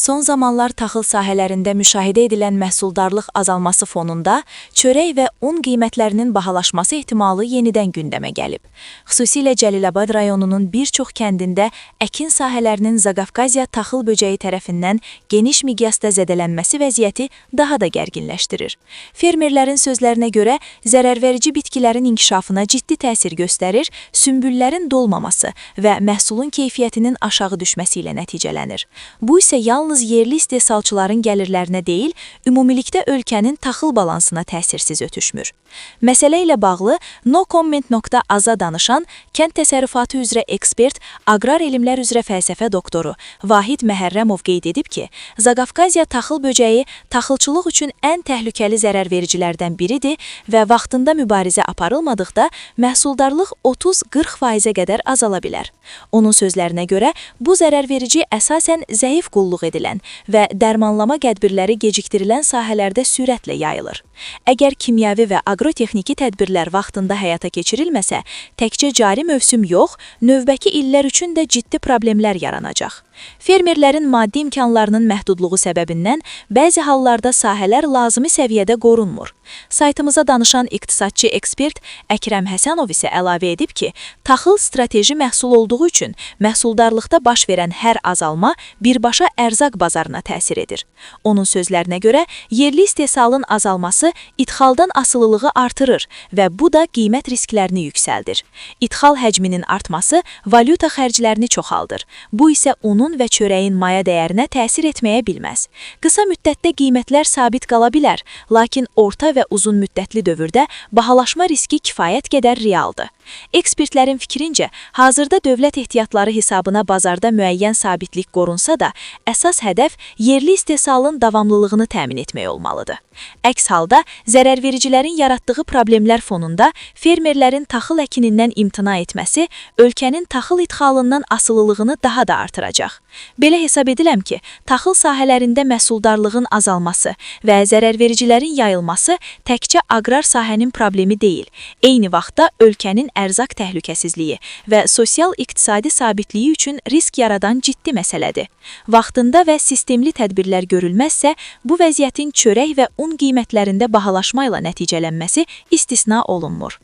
Son zamanlar taxıl sahələrində müşahidə edilən məhsuldarlıq azalması fonunda çörək və un qiymətlərinin bahalaşması ehtimalı yenidən gündəmə gəlib. Xüsusilə Cəlilabad rayonunun bir çox kəndində əkin sahələrinin Zaqafqaziya taxıl böcəyi tərəfindən geniş miqyasda zədələnməsi vəziyyəti daha da gərginləşdirir. Fermerlərin sözlərinə görə zərərverici bitkilərin inkişafına ciddi təsir göstərir, sümbüllərin dolmaması və məhsulun keyfiyyətinin aşağı düşməsi ilə nəticələnir. Bu isə yalnız yerli istehsalçıların gəlirlərinə deyil, ümumilikdə ölkənin taxıl balansına təsirsiz ötüşmür. Məsələ ilə bağlı nocomment.az-a danışan kənd təsərrüfatı üzrə ekspert, aqrar elmlər üzrə fəlsəfə doktoru Vahid Məhərrəmov qeyd edib ki, Zaqafqaziya taxıl böcəyi taxılçılıq üçün ən təhlükəli zərərvericilərdən biridir və vaxtında mübarizə aparılmadıqda məhsuldarlıq 30-40%-ə qədər azala bilər. Onun sözlərinə görə, bu zərərverici əsasən zəif qulluq edilən və dərmanlama tədbirləri gecikdirilən sahələrdə sürətlə yayılır. Əgər kimyəvi və aqrotexniki tədbirlər vaxtında həyata keçirilməsə, təkcə cari mövsüm yox, növbəki illər üçün də ciddi problemlər yaranacaq. Fermerlərin maddi imkanlarının məhdudluğu səbəbindən bəzi hallarda sahələr lazımi səviyyədə qorunmur. Saytımıza danışan iqtisadçı ekspert Əkrəm Həsənov isə əlavə edib ki, taxıl strateji məhsul olduğu üçün məhsuldarlıqda baş verən hər azalma birbaşa ərzaq bazarına təsir edir. Onun sözlərinə görə, yerli istehsalın azalması idxaldan asılılığı artırır və bu da qiymət risklərini yüksəldir. İdxal həcminin artması valyuta xərclərini çoxaldır. Bu isə unun və çörəyin maya dəyərinə təsir etməyə bilməz. Qısa müddətdə qiymətlər sabit qala bilər, lakin orta və uzun müddətli dövrdə bahalaşma riski kifayət qədər realdır. Ekspertlərin fikrincə, hazırda dövlət ehtiyatları hesabına bazarda müəyyən sabitlik qorunsa da, əsas hədəf yerli istehsalın davamlılığını təmin etmək olmalıdır. Əks halda, zərərvericilərin yaratdığı problemlər fonunda fermerlərin taxıl əkinindən imtina etməsi ölkənin taxıl idxalından asılılığını daha da artıracaq. Belə hesab ediləm ki, taxıl sahələrində məhsuldarlığın azalması və zərərvericilərin yayılması təkcə aqrar sahənin problemi deyil, eyni vaxtda ölkənin ərzaq təhlükəsizliyi və sosial-iqtisadi sabitliyi üçün risk yaradan ciddi məsələdir. Vaxtında və sistemli tədbirlər görülməzsə, bu vəziyyətin çörək və un qiymətlərində bahalaşma ilə nəticələnməsi istisna olunmur.